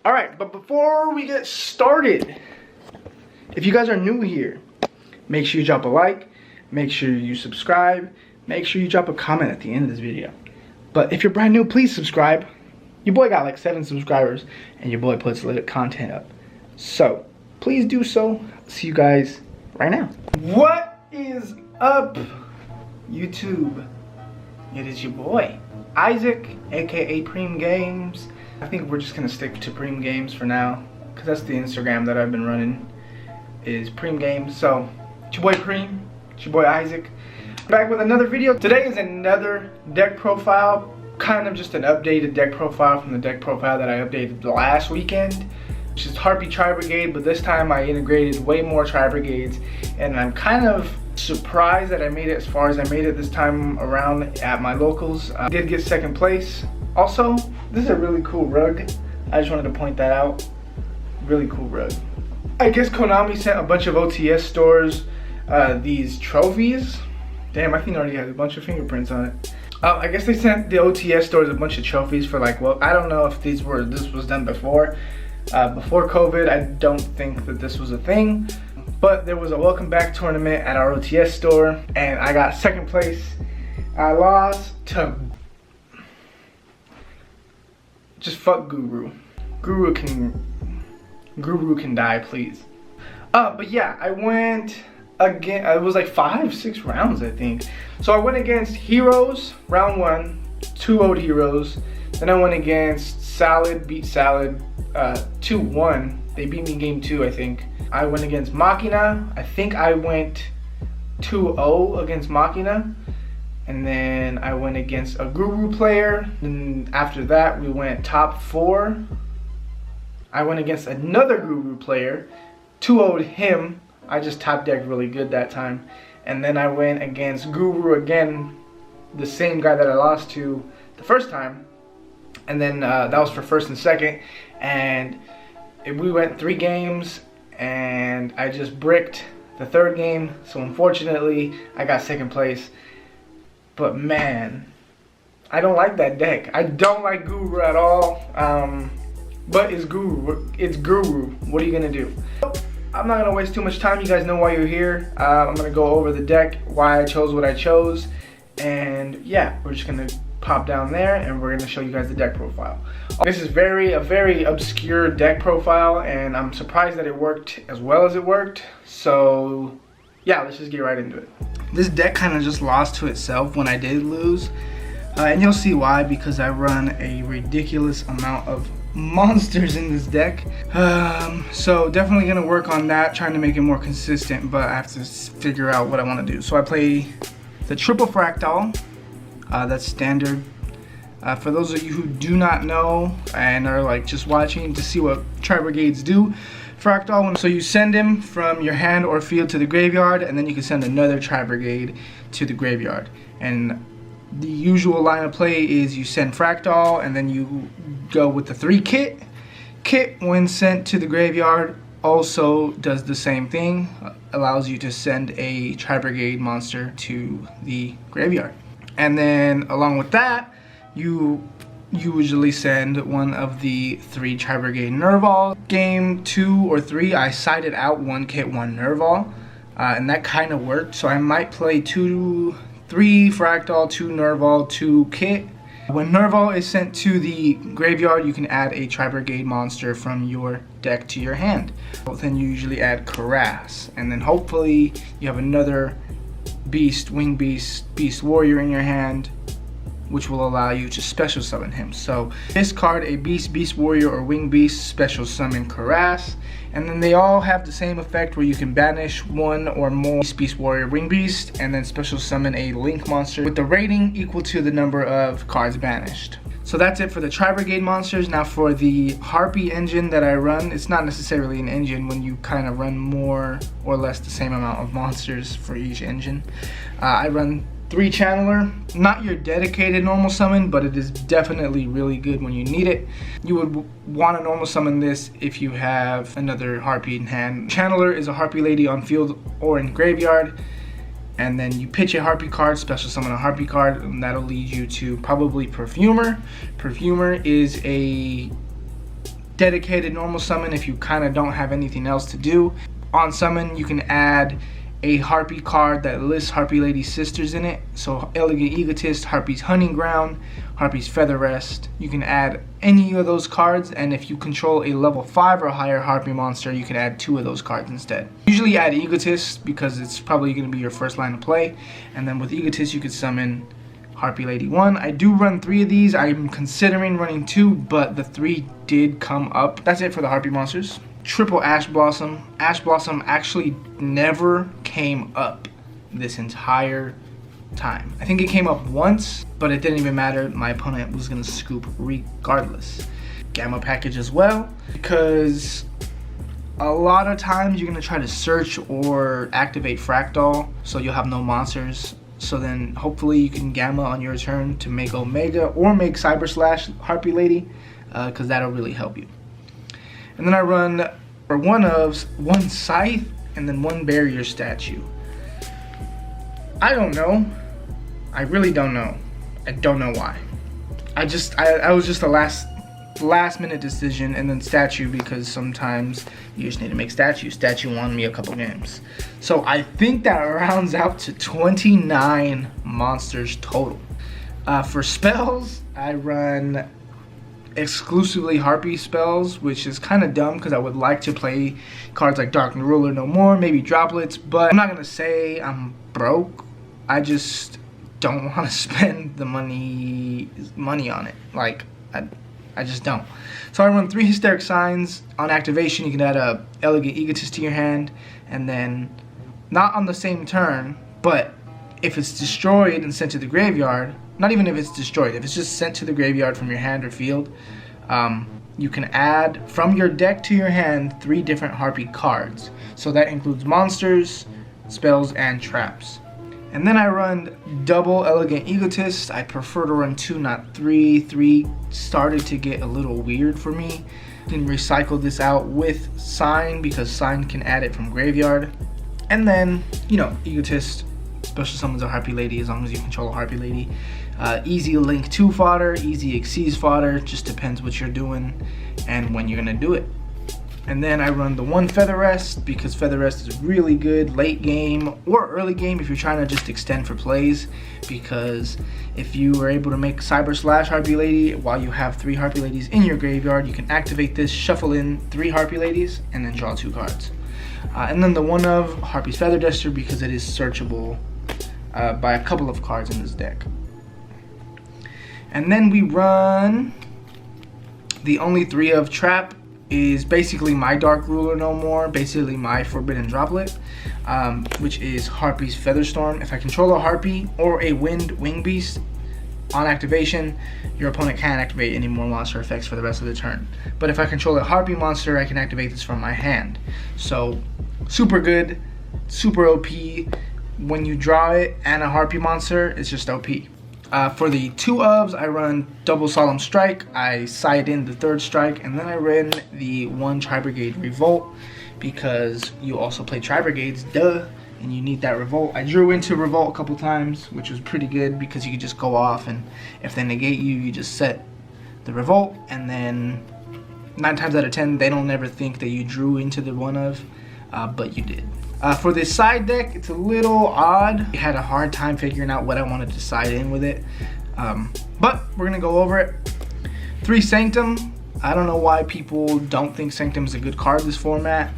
Alright, but before we get started, if you guys are new here, make sure you drop a like, make sure you subscribe, make sure you drop a comment at the end of this video. But if you're brand new, please subscribe. Your boy got like 7 subscribers, and your boy puts lit content up. So, please do so. See you guys right now. What is up, YouTube? It is your boy, Isaac, aka Preem Games. I think we're just gonna stick to Preem Games for now, because that's the Instagram that I've been running, is Preem Games. So, it's your boy Preem, it's your boy Isaac. Back with another video. Today is another deck profile, kind of just an updated deck profile from the deck profile that I updated last weekend, which is Harpie Tri-Brigade, but this time I integrated way more Tri-Brigades, and I'm kind of surprised that I made it as far as I made it this time around at my locals. I did get second place. Also, this is a really cool rug. I just wanted to point that out. Really cool rug. I guess Konami sent a bunch of OTS stores these trophies. Damn, my thing already has a bunch of fingerprints on it. I guess they sent the OTS stores a bunch of trophies for like, well, I don't know if this was done before. Before COVID, I don't think that this was a thing. But there was a welcome back tournament at our OTS store, and I got second place. I lost to just fuck Guru. Guru can die, please. But yeah, I went again. It was like 5-6 rounds, I think. So I went against Heroes round 1, 2-0'd Heroes. Then I went against Salad, beat Salad 2-1. They beat me game 2, I think. I went against Machina. I think I went 2-0 against Machina. And then I went against a Guru player. Then after that, we went top 4. I went against another Guru player, 2-0'd him. I just top decked really good that time. And then I went against Guru again, the same guy that I lost to the first time. And then that was for first and second. And we went 3 games, and I just bricked the 3rd game. So unfortunately, I got second place. But man, I don't like that deck. I don't like Guru at all. But it's Guru. It's Guru. What are you gonna do? I'm not gonna waste too much time. You guys know why you're here. I'm gonna go over the deck, why I chose what I chose, and yeah, we're just gonna pop down there and we're gonna show you guys the deck profile. This is a very obscure deck profile, and I'm surprised that it worked as well as it worked. So yeah, let's just get right into it. This deck kind of just lost to itself when I did lose, and you'll see why, because I run a ridiculous amount of monsters in this deck. So definitely gonna work on that, trying to make it more consistent, but I have to figure out what I want to do. So I play the triple fractal. That's standard. For those of you who do not know and are like just watching to see what Tri-Brigades do, fractal, so you send him from your hand or field to the graveyard, and then you can send another Tri-Brigade to the graveyard. And the usual line of play is you send fractal, and then you go with the 3 kit. Kit, when sent to the graveyard, also does the same thing, allows you to send a Tri-Brigade monster to the graveyard. And then along with that, you usually send one of the 3 Tri-Brigade Nerval. Game 2 or 3, I sided out 1 kit, 1 Nerval, and that kind of worked. So I might play 3 fractal, 2 Nerval, 2 kit. When Nerval is sent to the graveyard, you can add a Tri-Brigade monster from your deck to your hand. Then you usually add Karass, and then hopefully you have another beast, wing beast, beast warrior in your hand, which will allow you to special summon him. So discard a beast, beast warrior, or wing beast, special summon Karass, and then they all have the same effect where you can banish 1 or more beast, warrior, wing beast, and then special summon a link monster with the rating equal to the number of cards banished. So that's it for the Tri-Brigade monsters. Now for the Harpie engine that I run, it's not necessarily an engine when you kind of run more or less the same amount of monsters for each engine. I run 3 channeler, not your dedicated normal summon, but it is definitely really good when you need it. You would want to normal summon this if you have another Harpie in hand. Channeler is a Harpie lady on field or in graveyard, and then you pitch a Harpie card, special summon a Harpie card, and that'll lead you to probably Perfumer. Perfumer is a dedicated normal summon if you kind of don't have anything else to do. On summon, you can add a Harpie card that lists Harpie Lady sisters in it. So Elegant Egotist, Harpie's Hunting Ground, Harpie's Feather Rest. You can add any of those cards, and if you control a level 5 or higher Harpie monster, you can add 2 of those cards instead. Usually add Egotist because it's probably going to be your first line of play, and then with Egotist you could summon Harpie Lady 1. I do run 3 of these. I'm considering running 2, but the 3 did come up. That's it for the Harpie monsters. Triple Ash Blossom. Ash Blossom actually never came up this entire time. I think it came up once, but it didn't even matter. My opponent was gonna scoop regardless. Gamma package as well, because a lot of times you're gonna try to search or activate Fractal, so you'll have no monsters. So then hopefully you can Gamma on your turn to make Omega or make Cyber Slash Harpie Lady, because that'll really help you. And then I run for one Scythe and then 1 Barrier Statue. I don't know. I really don't know. I don't know why. I was just a last minute decision, and then Statue because sometimes you just need to make Statue. Statue won me a couple games. So I think that rounds out to 29 monsters total. For spells, I run exclusively Harpie spells, which is kind of dumb because I would like to play cards like Dark Ruler no more, maybe Droplets, but I'm not gonna say I'm broke. I just don't want to spend the money on it. Like I just don't. So I run 3 Hysteric Signs. On activation, you can add a Elegant Egotist to your hand, and then not on the same turn, but if it's destroyed and sent to the graveyard, not even if it's destroyed, if it's just sent to the graveyard from your hand or field, you can add from your deck to your hand 3 different Harpie cards. So that includes monsters, spells, and traps. And then I run double Elegant Egotist. I prefer to run 2, not 3. 3 started to get a little weird for me. You can recycle this out with Sign because Sign can add it from graveyard. And then, you know, Egotist, special summons a Harpie Lady as long as you control a Harpie Lady. Easy Link 2 fodder, easy Xyz fodder, just depends what you're doing and when you're gonna do it. And then I run the 1 Feather Rest because Feather Rest is really good late game or early game if you're trying to just extend for plays, because if you were able to make Cyber Slash Harpie Lady while you have 3 Harpie Ladies in your graveyard, you can activate this, shuffle in 3 Harpie Ladies, and then draw 2 cards. And then the 1 of Harpie's Feather Duster because it is searchable by a couple of cards in this deck. And then we run the only 3 of Trap. Is basically my Dark Ruler no more, basically my Forbidden Droplet, which is Harpie's Featherstorm. If I control a Harpie or a Wind Wing Beast on activation, your opponent can't activate any more monster effects for the rest of the turn. But if I control a Harpie monster, I can activate this from my hand. So super good, super OP. When you draw it and a Harpie monster, it's just OP. For the 2 ofs, I run double Solemn Strike. I side in the 3rd strike, and then I ran the 1 Tri-Brigade Revolt because you also play Tri-Brigades, duh, and you need that Revolt. I drew into Revolt a couple times, which was pretty good because you could just go off, and if they negate you, you just set the Revolt, and then 9 times out of 10, they don't ever think that you drew into the 1 of, but you did. For this side deck, it's a little odd. I had a hard time figuring out what I wanted to side in with it, but we're gonna go over it. 3 Sanctum. I don't know why people don't think Sanctum is a good card in this format.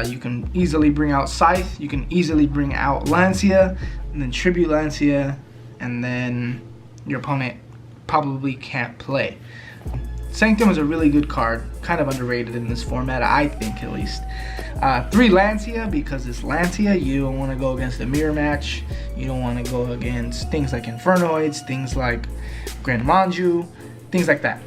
You can easily bring out Scythe, you can easily bring out Lancia, and then Tribute Lancia, and then your opponent probably can't play. Sanctum is a really good card, kind of underrated in this format, I think at least. 3 Lancia, because it's Lancia, you don't want to go against a mirror match, you don't want to go against things like Infernoids, things like Grand Manju, things like that.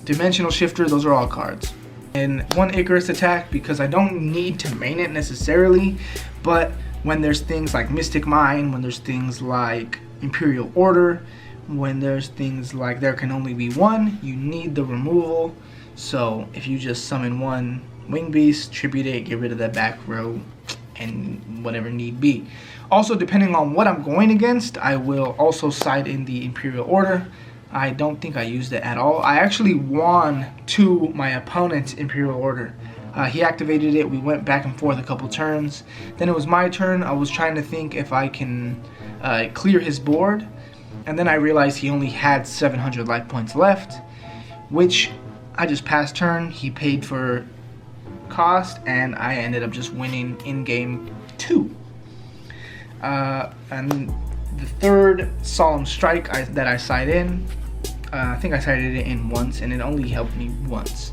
Dimensional Shifter, those are all cards. And 1 Icarus Attack, because I don't need to main it necessarily, but when there's things like Mystic Mine, when there's things like Imperial Order, when there's things like there can only be 1, you need the removal. So if you just summon 1 Wing Beast, tribute it, get rid of that back row, and whatever need be. Also, depending on what I'm going against, I will also side in the Imperial Order. I don't think I used it at all. I actually won to my opponent's Imperial Order. He activated it, we went back and forth a couple turns. Then it was my turn. I was trying to think if I can clear his board. And then I realized he only had 700 life points left, which I just passed turn. He paid for cost, and I ended up just winning in game 2. And the third Solemn Strike that I side in, I think I sided it in once, and it only helped me once.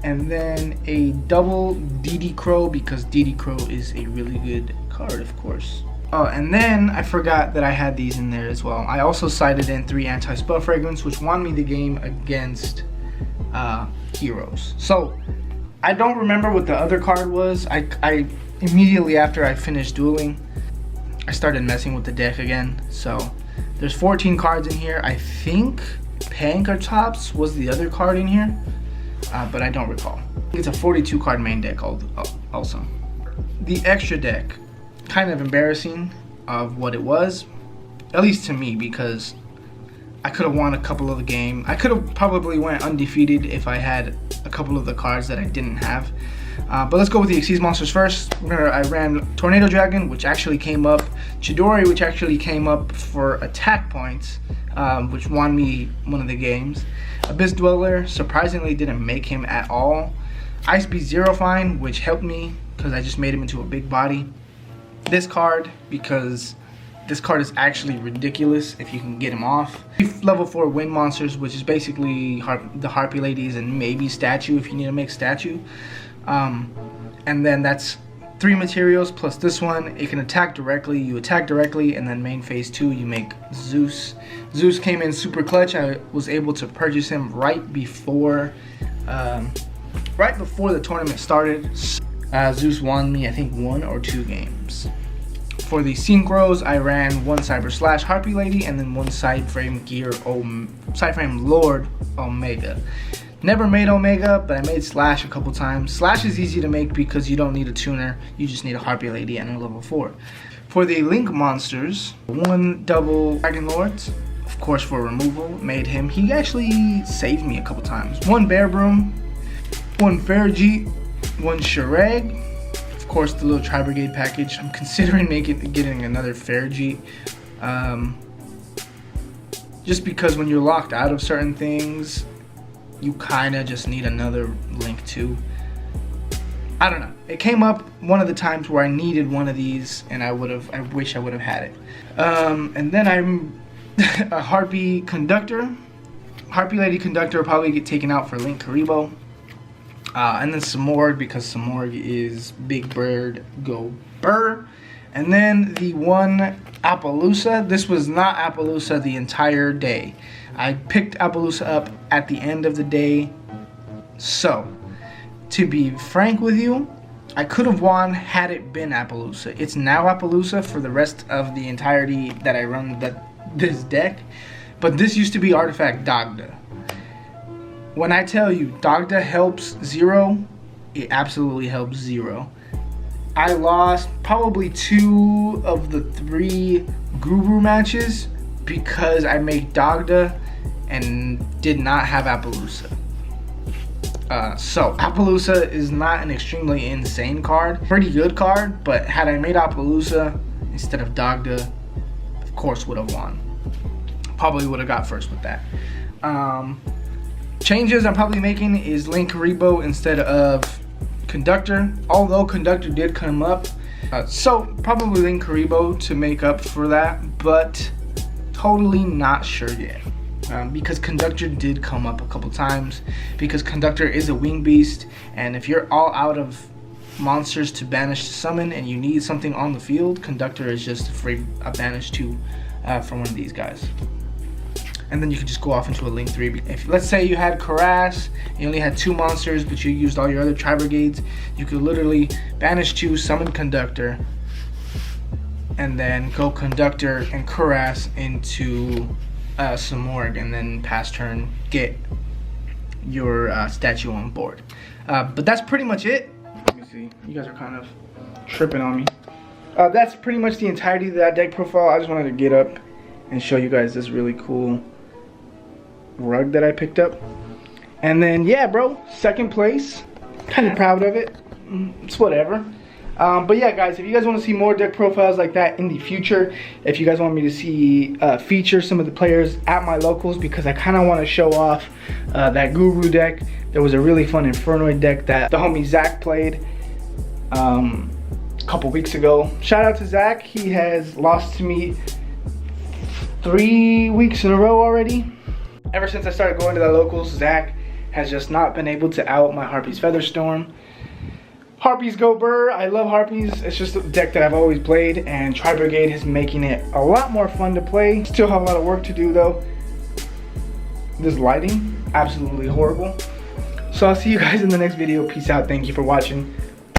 And then a double DD Crow, because DD Crow is a really good card, of course. Oh, and then I forgot that I had these in there as well. I also sided in 3 Anti-Spell Fragments, which won me the game against heroes. So I don't remember what the other card was. I immediately after I finished dueling, I started messing with the deck again. So there's 14 cards in here. I think Pankratops was the other card in here, but I don't recall. It's a 42 card main deck also. The extra deck, kind of embarrassing of what it was, at least to me, because I could have won a couple of the game. I could have probably went undefeated if I had a couple of the cards that I didn't have. But let's go with the Xyz monsters first. I ran Tornado Dragon, which actually came up, Chidori, which actually came up for attack points, which won me one of the games. Abyss Dweller, surprisingly didn't make him at all. Ice Beast Xerophine, which helped me because I just made him into a big body. This card, because this card is actually ridiculous if you can get him off. Level 4 Wind Monsters, which is basically the Harpie Ladies and maybe Statue if you need to make Statue. And then that's 3 materials plus this one. It can attack directly. You attack directly, and then main phase 2 you make Zeus. Zeus came in super clutch. I was able to purchase him right before the tournament started. Zeus won me, I think, 1 or 2 games. For the Synchros, I ran 1 Cyber Slash Harpie Lady and then 1 Side Frame Lord Omega. Never made Omega, but I made Slash a couple times. Slash is easy to make because you don't need a tuner. You just need a Harpie Lady and a level 4. For the Link monsters, 1 double Dragon Lords, of course for removal, made him. He actually saved me a couple times. 1 Bear Broom, 1 Fergie, 1 Shireg, of course the little Tri-Brigade package. I'm considering getting another Fergie, just because when you're locked out of certain things, you kind of just need another Link too. I don't know. It came up one of the times where I needed one of these, and I wish I would have had it. And then I'm a Harpie Conductor. Harpie Lady Conductor will probably get taken out for Link Karibo. And then Samorg, because Samorg is Big Bird Go Burr. And then the 1 Appaloosa. This was not Appaloosa the entire day. I picked Appaloosa up at the end of the day. So, to be frank with you, I could have won had it been Appaloosa. It's now Appaloosa for the rest of the entirety that I run this deck. But this used to be Artifact Dagda. When I tell you Dagda helps Zero, it absolutely helps Zero. I lost probably 2 of the 3 Guru matches because I made Dagda and did not have Appaloosa. So Appaloosa is not an extremely insane card. Pretty good card, but had I made Appaloosa instead of Dagda, of course would have won. Probably would have got first with that. Changes I'm probably making is Link Karibo instead of Conductor, although Conductor did come up. So probably Link Karibo to make up for that, but totally not sure yet. Because Conductor did come up a couple times, because Conductor is a wing beast, and if you're all out of monsters to banish to summon and you need something on the field, Conductor is just a banish 2 from one of these guys. And then you can just go off into a Link 3. If let's say you had Karas, you only had 2 monsters, but you used all your other Tri-Brigades, you could literally banish 2, summon Conductor, and then go Conductor and Karas into Samorg, and then pass turn get your statue on board. But that's pretty much it. Let me see. You guys are kind of tripping on me. That's pretty much the entirety of that deck profile. I just wanted to get up and show you guys this really cool rug that I picked up. And then yeah, bro, second place. Kind of proud of it. It's whatever. But yeah, guys, if you guys want to see more deck profiles like that in the future, if you guys want me to see feature some of the players at my locals, because I kind of want to show off that Guru deck. There was a really fun Infernoid deck that the homie Zach played a couple weeks ago. Shout out to Zach. He has lost to me 3 weeks in a row already. Ever since I started going to the locals, Zach has just not been able to out my Harpie's Featherstorm. Harpies go burr. I love Harpies. It's just a deck that I've always played, and Tri-Brigade is making it a lot more fun to play. Still have a lot of work to do though. This lighting, absolutely horrible. So I'll see you guys in the next video. Peace out. Thank you for watching.